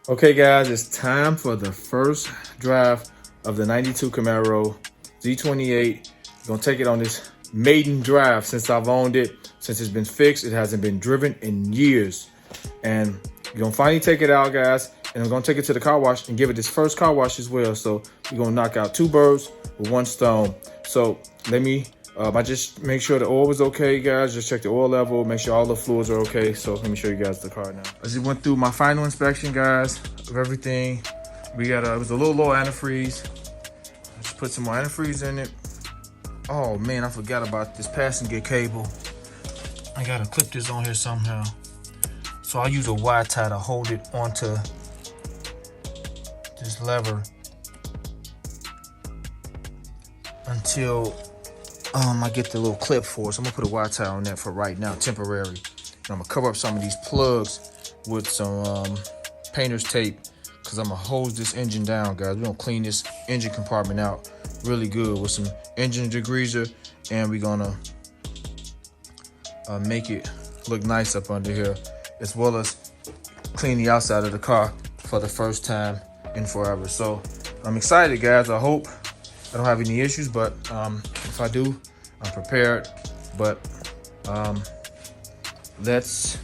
Okay guys, it's time for the first drive of the 92 Camaro Z28. We're gonna take it on this maiden drive since I've owned it. Since it's been fixed, it hasn't been driven in years. And we're gonna finally take it out, guys. And I'm gonna take it to the car wash and give it this first car wash as well. So we're gonna knock out two birds with one stone. So let me, I just make sure the oil was okay, guys. Just check the oil level, make sure all the fluids are okay. So let me show you guys the car now. I just went through my final inspection, guys, of everything. We got, it was a little low antifreeze. Just put some more antifreeze in it. Oh man, I forgot about this passenger cable. I gotta clip this on here somehow. So I'll use a wire tie to hold it onto this lever until I get the little clip for it. So I'm gonna put a wire tie on that for right now, temporary. And I'm gonna cover up some of these plugs with some painter's tape, because I'm gonna hose this engine down, guys. We're gonna clean this engine compartment out really good with some engine degreaser, and we're gonna make it look nice up under here, as well as clean the outside of the car for the first time in forever. So I'm excited, guys. I hope I don't have any issues, but if I do, I'm prepared. But let's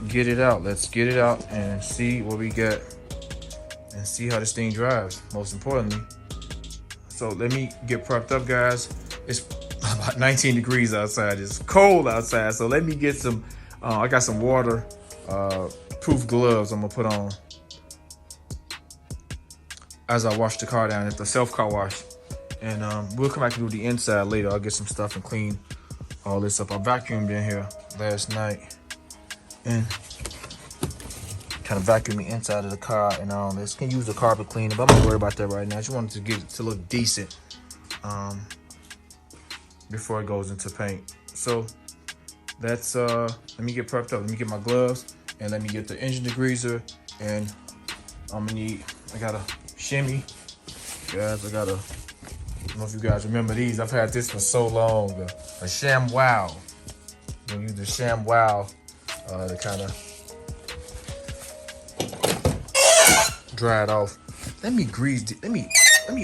get it out. Let's get it out and see what we get and see how this thing drives, most importantly. So let me get prepped up, guys. It's about 19 degrees outside. It's cold outside. So let me get some, I got some water proof gloves I'm gonna put on as I wash the car down at the self car wash. And we'll come back and do the inside later. I'll get some stuff and clean all this up. I vacuumed in here last night and kind of vacuum the inside of the car and all this. Can use the carpet cleaner, but I'm not worried about that right now. I just wanted to get it to look decent before it goes into paint. So that's let me get prepped up. Let me get my gloves and let me get the engine degreaser, and I'm gonna need, I got a shimmy, guys. I don't know if you guys remember these. I've had this for so long. A ShamWow. I'm gonna use the ShamWow to kind of dry it off. Let me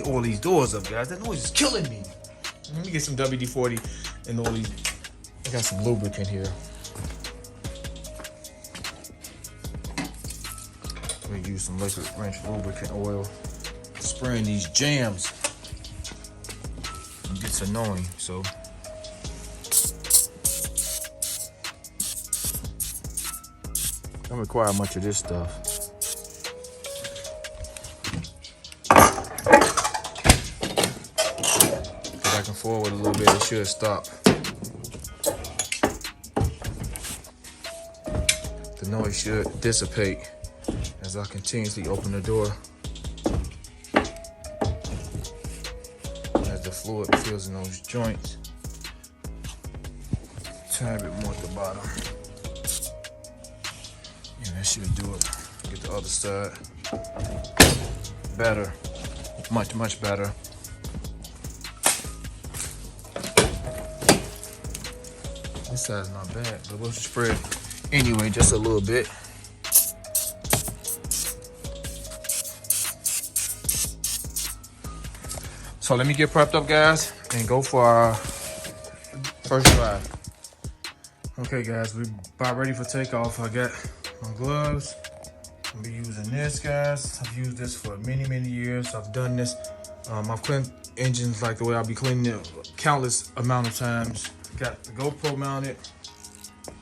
oil these doors up, guys. That noise is killing me. Let me get some WD-40 and oil these. I got some lubricant here. Let me use some liquid wrench lubricant oil. Spraying these jams. It gets annoying, so. Don't require much of this stuff. Back and forward a little bit, it should stop. The noise should dissipate as I continuously open the door. As the fluid fills in those joints. Tiny bit more at the bottom. Yeah, that should do it. Get the other side. Better. Much better. This side's not bad, but we'll spread anyway, just a little bit. So let me get prepped up, guys, and go for our first drive. Okay, guys, we're about ready for takeoff. I got my gloves. I'll be using this, guys. I've used this for many years. I've done this. I've cleaned engines like the way I'll be cleaning it countless amount of times. Got the GoPro mounted.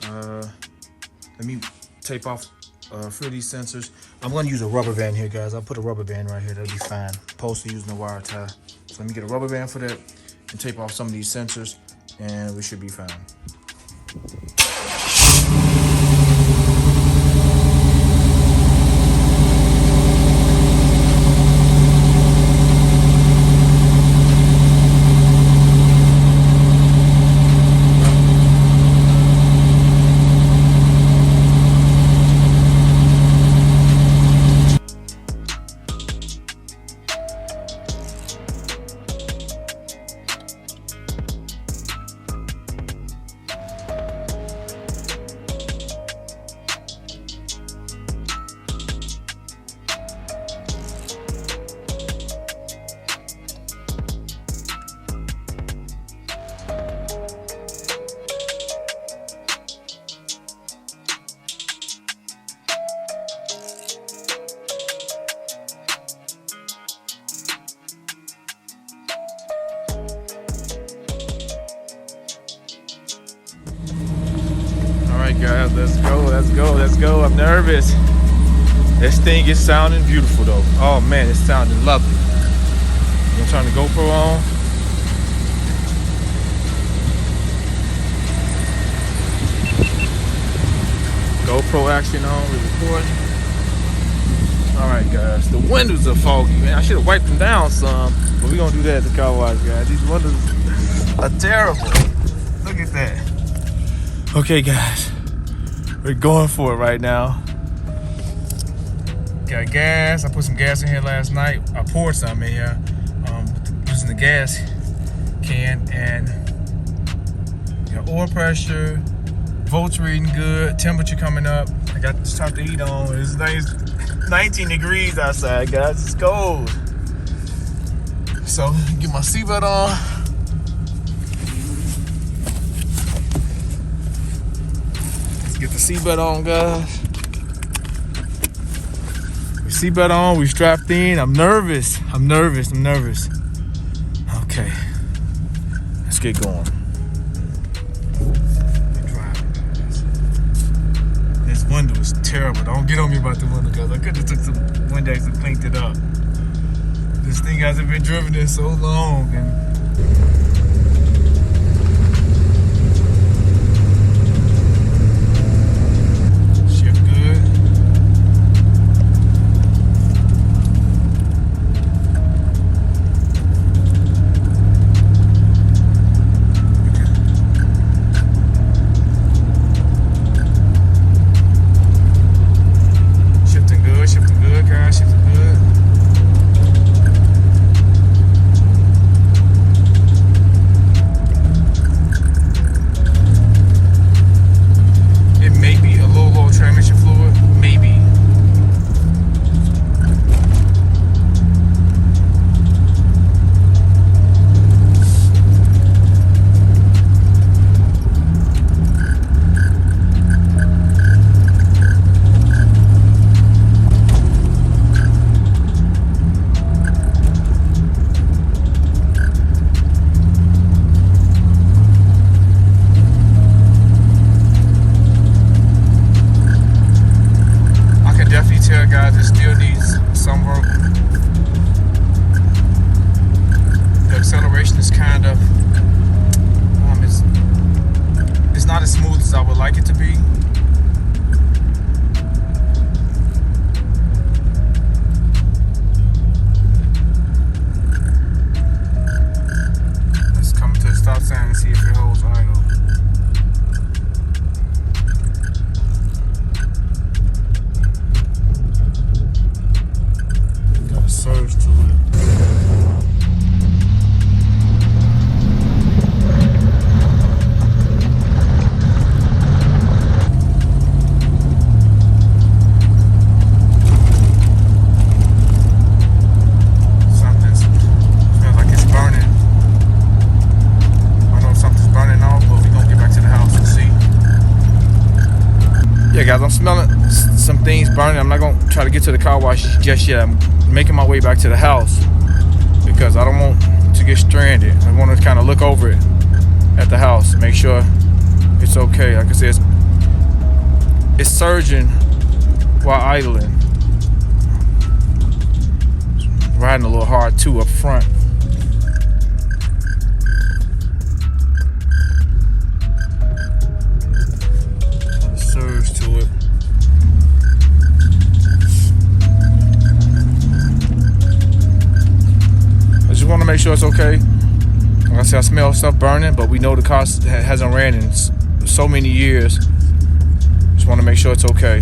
Let me tape off a few of these sensors. I'm gonna use a rubber band here, guys. I'll put a rubber band right here. That'll be fine. Opposed to using a wire tie. So let me get a rubber band for that and tape off some of these sensors, and we should be fine. guys, let's go, let's go, let's go. I'm nervous. This thing is sounding beautiful though. Oh man, it's sounding lovely. I'm gonna turn the GoPro on. GoPro action on, we're recording. Alright guys, the windows are foggy, man. I should have wiped them down some, but we're gonna do that at the car wash, guys. These windows are terrible. Look at that. Okay guys, we're going for it right now. Got gas. I put some gas in here last night. I poured some in here using the gas can, and oil pressure, volts reading good, temperature coming up. I got this top to eat on. It's nice, 19 degrees outside, guys. It's cold. So get my seatbelt on. Let's get the seatbelt on, guys. Seatbelt on, we strapped in. I'm nervous. Okay, let's get going. This window is terrible. Don't get on me about the window, guys. I could have took some Windex and cleaned it up. This thing hasn't been driven in so long, and guys, it still needs some work. The acceleration is kind of it's not as smooth as I would like it to be. Let's come to the stop sign and see if it holds idle. Surge to it. Something smells like it's burning. I know something's burning off, but we're gonna get back to the house and see. Yeah, guys, I'm smelling some things burning. I'm not gonna try to get to the car wash just yet. I'm making my way back to the house because I don't want to get stranded. I want to kind of look over it at the house, make sure it's okay. Like I said, it's surging while idling. Riding a little hard too up front. Got a surge to it. Just want to make sure it's okay. Like I said, I smell stuff burning, but we know the car hasn't ran in so many years. Just want to make sure it's okay.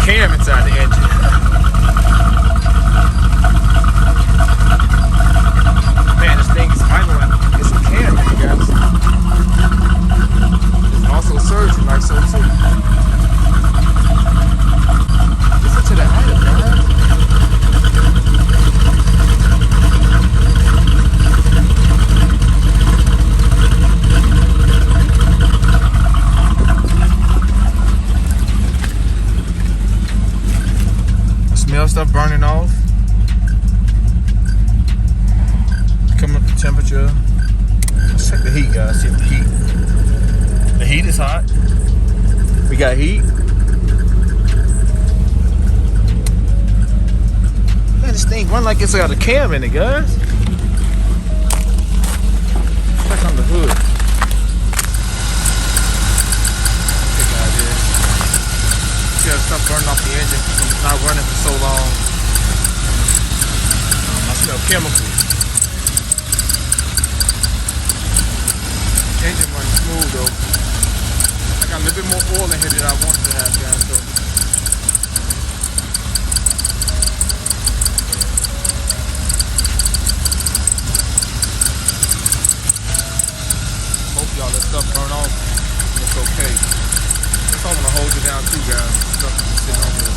Cam inside the engine. Man, this thing is idling. It's a cam, you guys. smell stuff burning off. Coming up the temperature. Let's check the heat, guys. See if the heat is hot. We got heat. Man, this thing run like it's got a cam in it, guys. Check on the hood. Okay, guys, yeah. See how stuff burning off the engine from not running for so long. I smell chemicals. Engine running smooth though. I got a little bit more oil in here than I wanted to have, guys. So hope y'all let stuff burn off. It's okay. That's all I'm gonna hold you down too, guys. Stuff is sitting on there.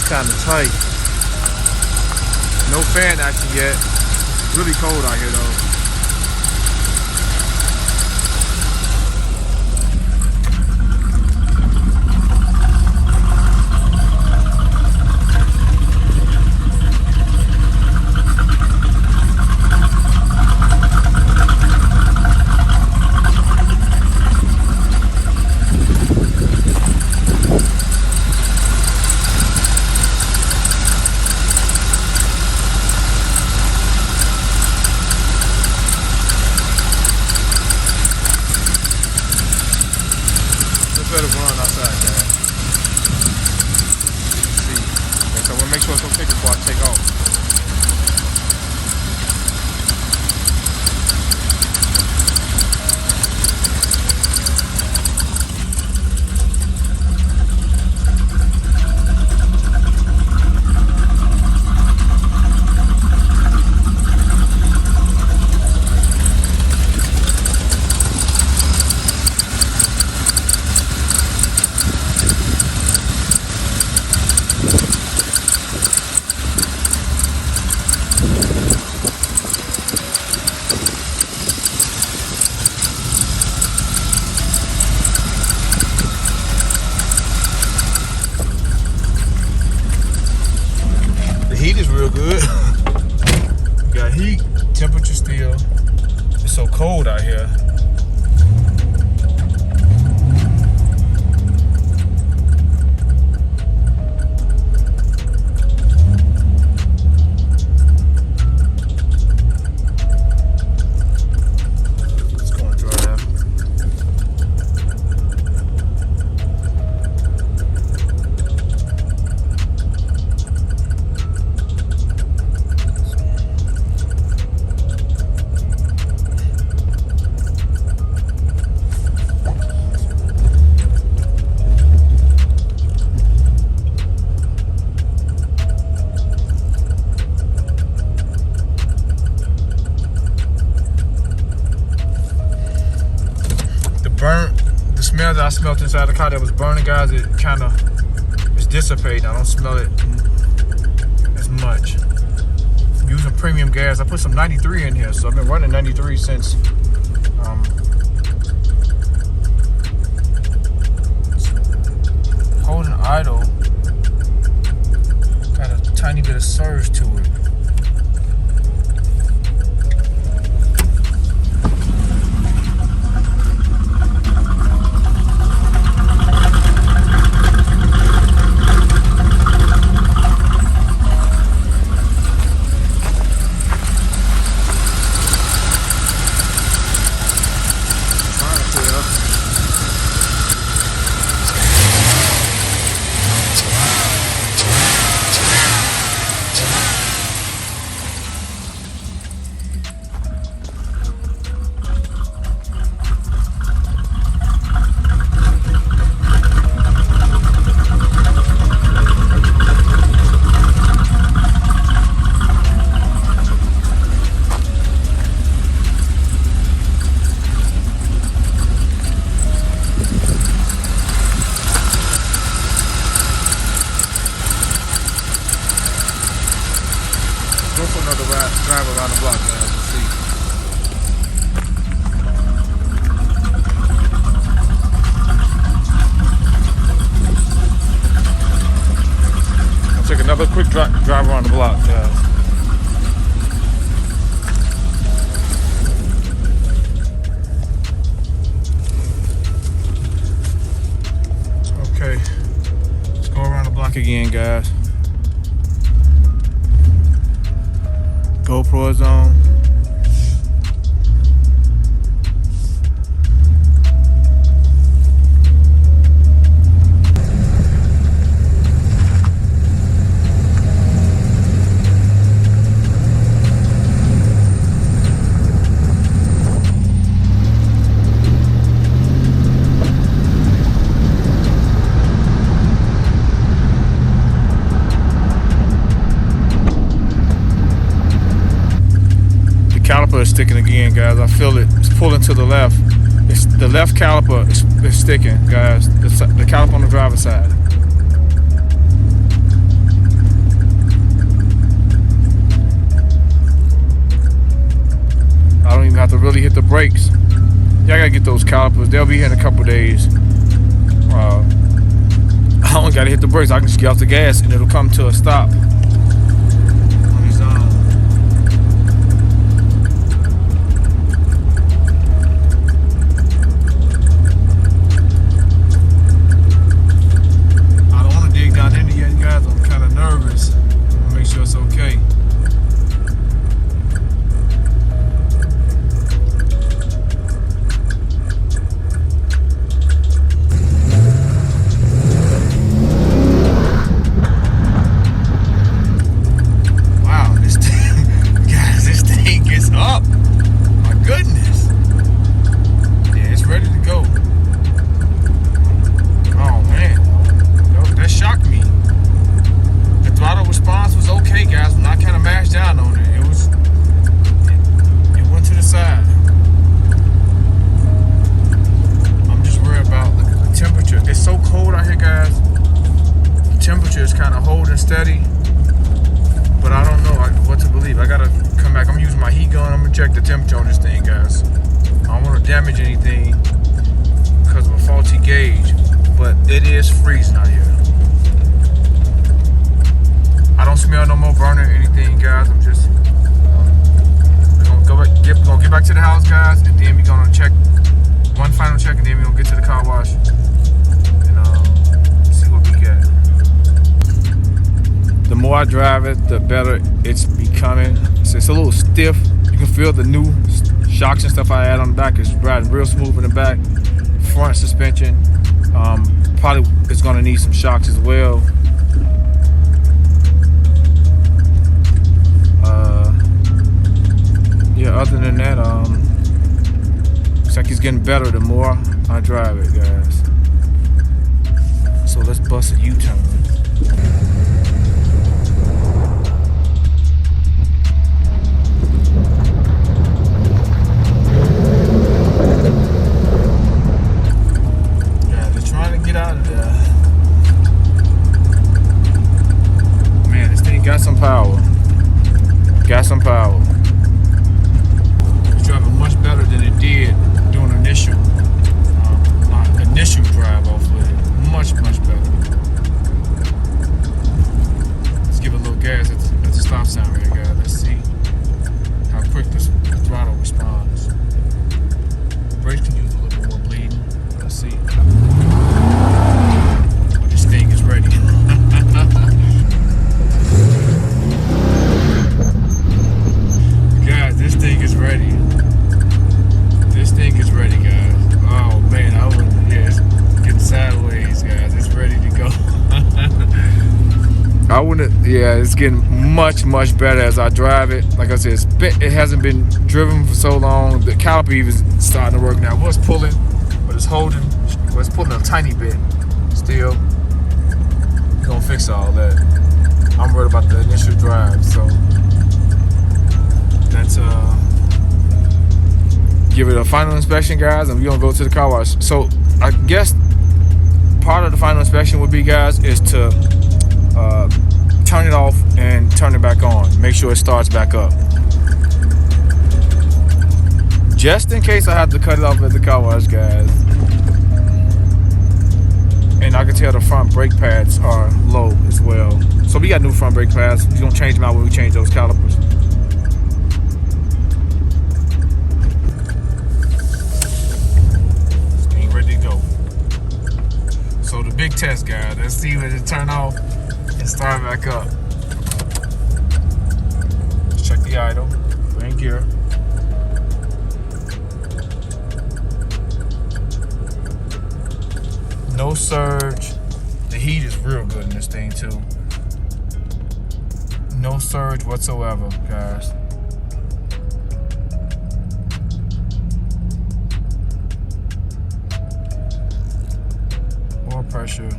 Kind of tight. No fan action yet. Really cold out here though. Better run outside, guys. See, so we'll make sure it's okay before I take off. Heat is real good. We got heat, temperature still. It's so cold out here. It's going to dry out. The smell that I smelled inside the car that was burning, guys, it kind of is dissipating. I don't smell it as much. I'm using premium gas. I put some 93 in here, so I've been running 93 since holding idle. Got a tiny bit of surge to it. have a quick drive around the block, guys. Okay, let's go around the block again, guys. GoPro is on. Caliper is sticking again, guys. I feel it. It's pulling to the left. It's the left caliper is sticking, guys. The caliper on the driver's side. I don't even have to really hit the brakes. Yeah, I gotta get those calipers. They'll be here in a couple days. I don't gotta hit the brakes. I can just get off the gas and it'll come to a stop. Steady, but I don't know what to believe. I gotta come back. I'm using my heat gun. I'm gonna check the temperature on this thing, guys. I don't want to damage anything because of a faulty gauge, but it is freezing out here. I don't smell no more burning or anything, guys. I'm just gonna get back to the house, guys, and then we're gonna check one final check, and then we're gonna get to the car wash and see what we get. The more I drive it, the better it's becoming. It's a little stiff. You can feel the new shocks and stuff I had on the back. It's riding real smooth in the back. Front suspension, probably it's gonna need some shocks as well. Yeah, other than that, looks like it's getting better the more I drive it, guys. So let's bust a U-turn. Got some power. It's driving much better than it did doing initial drive off with it. Much better. Let's give it a little gas at the stop sign right here, guys. Let's see how quick the throttle responds. Brakes can use a little bit more bleeding. Let's see. This thing is ready. This thing is ready. This thing is ready, guys. Oh man, it's getting sideways, guys. It's ready to go. It's getting much better as I drive it. Like I said, it hasn't been driven for so long. The caliper even is starting to work now. It was pulling, but it's holding. Well, it's pulling a tiny bit. Still, we're gonna fix all that. I'm worried about the initial drive, so. Let's give it a final inspection, guys, and we're gonna go to the car wash. So I guess part of the final inspection would be, guys, is to turn it off and turn it back on. Make sure it starts back up. Just in case I have to cut it off at the car wash, guys. And I can tell the front brake pads are low as well. So we got new front brake pads. We're gonna change them out when we change those calipers. Ain't ready to go. So the big test, guys. Let's see when it turn off and start back up. Let's check the idle. We're in gear. No surge. The heat is real good in this thing too. No surge whatsoever, guys. Oil pressure.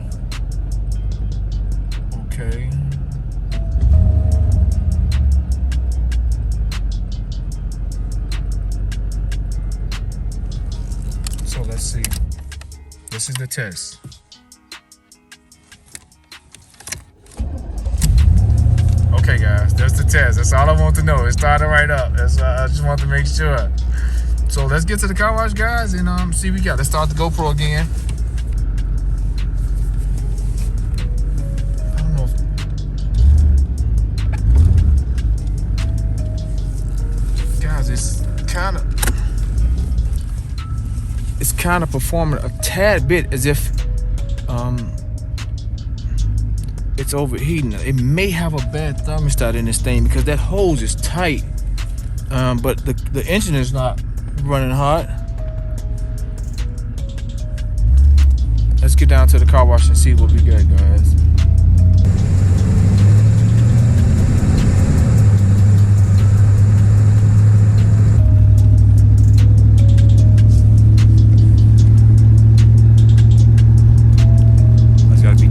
Okay. So let's see. This is the test. Okay, guys, that's the test. That's all I want to know. It started right up. I just want to make sure. So let's get to the car wash, guys, and see what we got. Let's start the GoPro again. I don't know if... Guys, it's kind of performing a tad bit as if it's overheating. It may have a bad thermostat in this thing because that hose is tight, but the engine is not running hot. Let's get down to the car wash and see what we got, guys.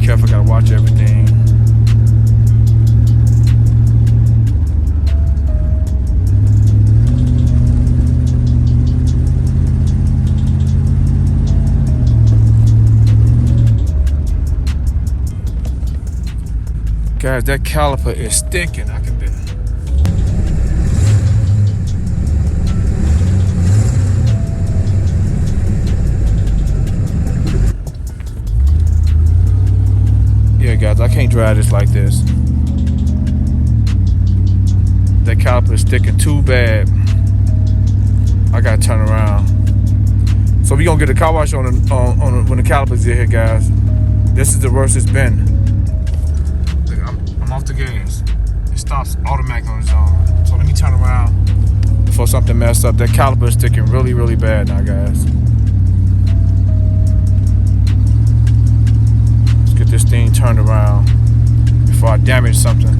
Careful, gotta watch everything. Guys, that caliper is sticking. I can bet. Yeah, guys, I can't drive this like this. That caliper is sticking too bad. I gotta turn around. So we gonna get a car wash on when the caliper's here, guys. This is the worst it's been. Look, I'm off the gas. It stops automatically on its own. So let me turn around before something messed up. That caliper is sticking really, really bad now, guys. This thing turned around before I damage something.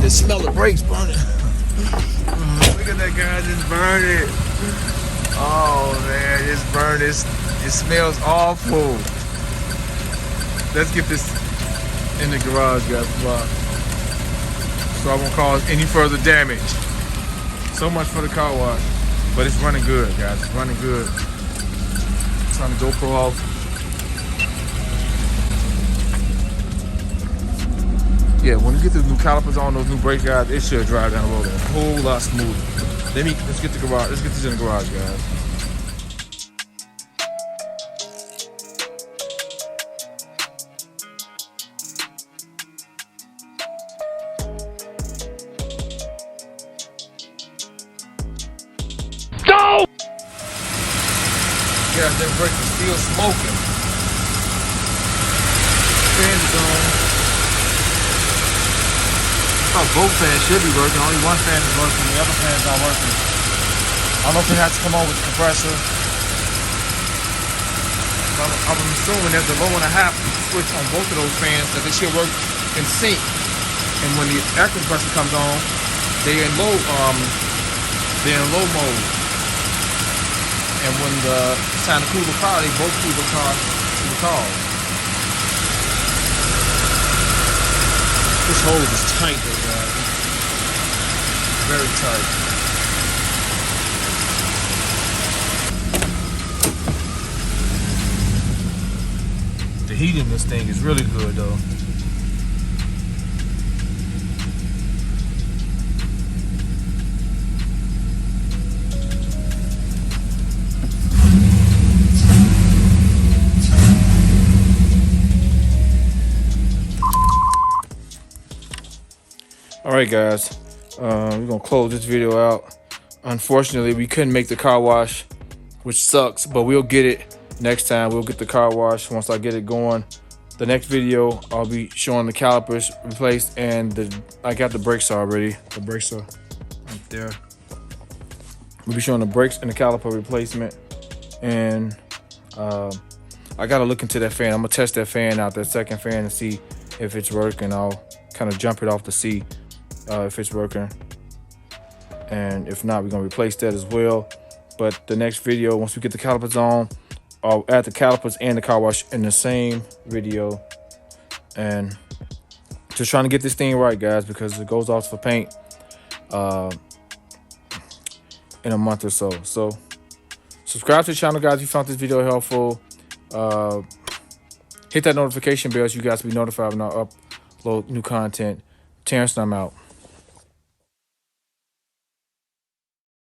Smell the brakes burning. Look at that, guy just burned it. Oh man, it's burned. It smells awful. Let's get this in the garage, guys, so I won't cause any further damage. So much for the car wash, but it's running good, guys. It's running good. Trying to GoPro off. Yeah, when you get the new calipers on, those new brake guys, it should drive down the road a whole lot smoother. Let's get the garage. Let's get this in the garage, guys. Go! Yeah, that brake is still smoking. Fans are on. Both fans should be working. Only one fan is working. The other fan's not working. I don't know if it has to come on with the compressor. I'm assuming there's a low and a half switch on both of those fans that they should work in sync. And when the air compressor comes on, they're in low mode. And when it's time to cool the car, they both cool the car to the car. This hose is tight though, guys. Very tight. The heat in this thing is really good though. All right, guys, we're gonna close this video out. Unfortunately, we couldn't make the car wash, which sucks, but we'll get it next time. We'll get the car wash once I get it going. The next video, I'll be showing the calipers replaced, and I got the brakes already. The brakes are right there. We'll be showing the brakes and the caliper replacement, and I gotta look into that fan. I'm gonna test that fan out, that second fan, and see if it's working. I'll kind of jump it off to see if it's working, and if not, we're gonna replace that as well. But the next video, once we get the calipers on, I'll add the calipers and the car wash in the same video, and just trying to get this thing right, guys, because it goes off for paint in a month or so. So subscribe to the channel, guys, if you found this video helpful. Hit that notification bell so you guys will be notified when I upload new content. Terrence, and I'm out.